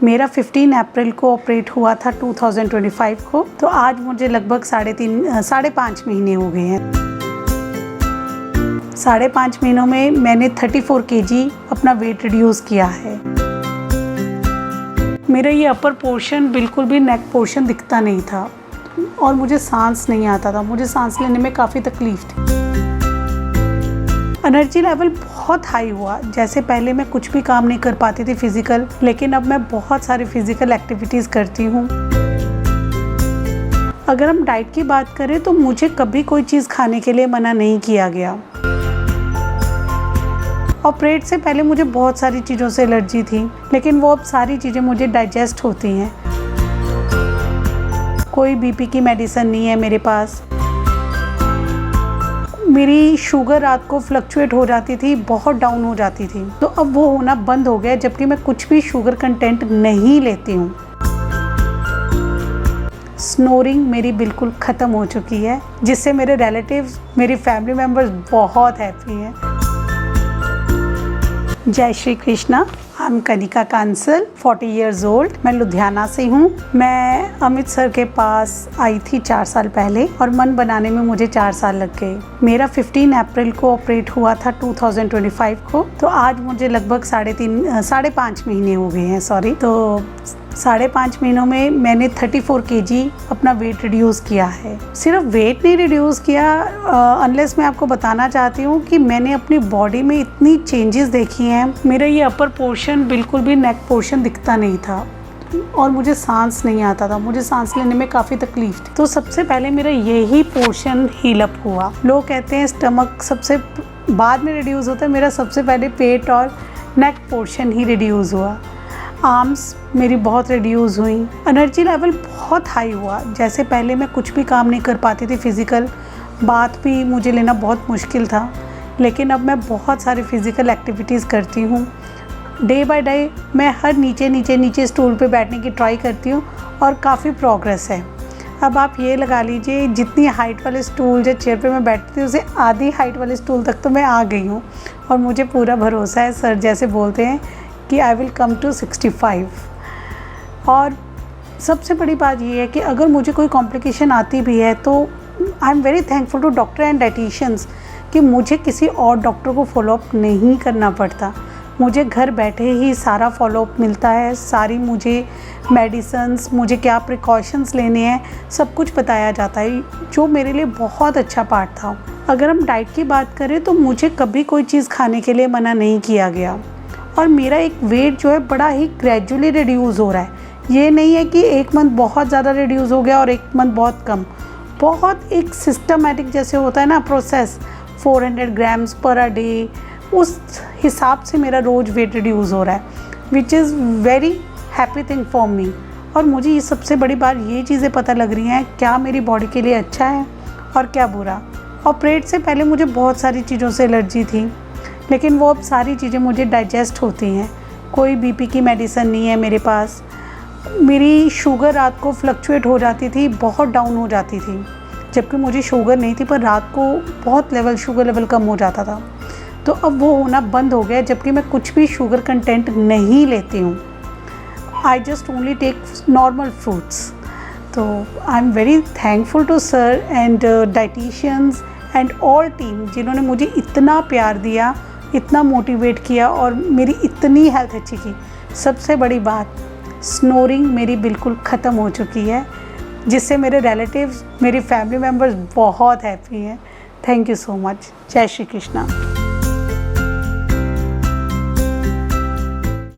मेरा 15 अप्रैल को ऑपरेट हुआ था 2025 को, तो आज मुझे लगभग 5.5 महीने हो गए हैं। 5.5 महीनों में मैंने 34 kg अपना वेट रिड्यूस किया है। मेरा ये अपर पोर्शन बिल्कुल भी नेक पोर्शन दिखता नहीं था और मुझे सांस नहीं आता था, मुझे सांस लेने में काफ़ी तकलीफ थी। एनर्जी लेवल बहुत हाई हुआ। जैसे पहले मैं कुछ भी काम नहीं कर पाती थी फिजिकल, लेकिन अब मैं बहुत सारी फिजिकल एक्टिविटीज़ करती हूँ। अगर हम डाइट की बात करें तो मुझे कभी कोई चीज़ खाने के लिए मना नहीं किया गया। ऑपरेट से पहले मुझे बहुत सारी चीज़ों से एलर्जी थी, लेकिन वो अब सारी चीज़ें मुझे डाइजेस्ट होती हैं। कोई बीपी की मेडिसिन नहीं है मेरे पास। मेरी शुगर रात को फ्लक्चुएट हो जाती थी, बहुत डाउन हो जाती थी, तो अब वो होना बंद हो गया, जबकि मैं कुछ भी शुगर कंटेंट नहीं लेती हूँ। स्नोरिंग मेरी बिल्कुल ख़त्म हो चुकी है, जिससे मेरे रिलेटिव्स, मेरी फैमिली मेम्बर्स बहुत हैप्पी हैं। जय Shri Krishna. I am Kanika Kansal, 40 years old। मैं लुधियाना से हूँ। मैं अमित सर के पास आई थी 4 साल पहले और मन बनाने में मुझे 4 साल लग गए। मेरा 15 अप्रैल को ऑपरेट हुआ था 2025 को, तो आज मुझे लगभग 5.5 महीने हो गए हैं। तो 5.5 महीनों में मैंने 34 kg अपना वेट रिड्यूस किया है। सिर्फ वेट नहीं रिड्यूस किया, अनलेस मैं आपको बताना चाहती हूँ कि मैंने अपनी बॉडी में इतनी चेंजेस देखी हैं। मेरा ये अपर पोर्शन बिल्कुल भी नेक पोर्शन दिखता नहीं था और मुझे सांस नहीं आता था, मुझे सांस लेने में काफ़ी तकलीफ थी। तो सबसे पहले मेरा यही पोर्शन हील अप हुआ। लोग कहते हैं स्टमक सबसे बाद में रिड्यूस होता है, मेरा सबसे पहले पेट और नेक पोर्शन ही रिड्यूस हुआ। आर्म्स मेरी बहुत रिड्यूस हुई। एनर्जी लेवल बहुत हाई हुआ। जैसे पहले मैं कुछ भी काम नहीं कर पाती थी फिज़िकल, बात भी मुझे लेना बहुत मुश्किल था, लेकिन अब मैं बहुत सारी फ़िज़िकल एक्टिविटीज़ करती हूँ। डे बाय डे मैं हर नीचे स्टूल पे बैठने की ट्राई करती हूँ और काफ़ी प्रोग्रेस है। अब आप ये लगा लीजिए, जितनी हाइट वाले स्टूल या चेयर पे मैं बैठती हूँ, उससे आधी हाइट वाले स्टूल तक तो मैं आ गई हूँ और मुझे पूरा भरोसा है, सर जैसे बोलते हैं कि आई विल कम टू 65। और सबसे बड़ी बात ये है कि अगर मुझे कोई कॉम्प्लिकेशन आती भी है तो I am very thankful to doctor and dietitians कि मुझे किसी और डॉक्टर को फॉलोअप नहीं करना पड़ता। मुझे घर बैठे ही सारा फॉलोअप मिलता है, सारी मुझे मेडिसिन्स, मुझे क्या प्रिकॉशंस लेने हैं, सब कुछ बताया जाता है, जो मेरे लिए बहुत अच्छा पार्ट था। अगर हम डाइट की बात करें तो मुझे कभी कोई चीज़ खाने के लिए मना नहीं किया गया और मेरा एक वेट जो है बड़ा ही ग्रेजुअली रिड्यूस हो रहा है। ये नहीं है कि एक मंथ बहुत ज़्यादा रिड्यूस हो गया और एक मंथ बहुत कम, बहुत एक सिस्टमेटिक जैसे होता है ना प्रोसेस, 400 ग्राम्स पर डे, उस हिसाब से मेरा रोज़ वेट रिड्यूस हो रहा है, which is very happy thing for me. और मुझे ये सबसे बड़ी बात ये चीज़ें पता लग रही हैं क्या मेरी बॉडी के लिए अच्छा है और क्या बुरा। ऑपरेट से पहले मुझे बहुत सारी चीज़ों से एलर्जी थी, लेकिन वो अब सारी चीज़ें मुझे डाइजेस्ट होती हैं। कोई बीपी की मेडिसिन नहीं है मेरे पास। मेरी शुगर रात को फ्लक्चुएट हो जाती थी, बहुत डाउन हो जाती थी, जबकि मुझे शुगर नहीं थी, पर रात को बहुत शुगर लेवल कम हो जाता था। तो अब वो होना बंद हो गया, जबकि मैं कुछ भी शुगर कंटेंट नहीं लेती हूँ। I just only take normal fruits. तो I am very thankful to sir and dietitians and all team, जिन्होंने मुझे इतना प्यार दिया, इतना मोटिवेट किया और मेरी इतनी हेल्थ अच्छी की। सबसे बड़ी बात, स्नोरिंग मेरी बिल्कुल ख़त्म हो चुकी है, जिससे मेरे रिलेटिव्स, मेरी फैमिली मेम्बर्स बहुत हैप्पी हैं। Thank you so much. जय श्री कृष्णा।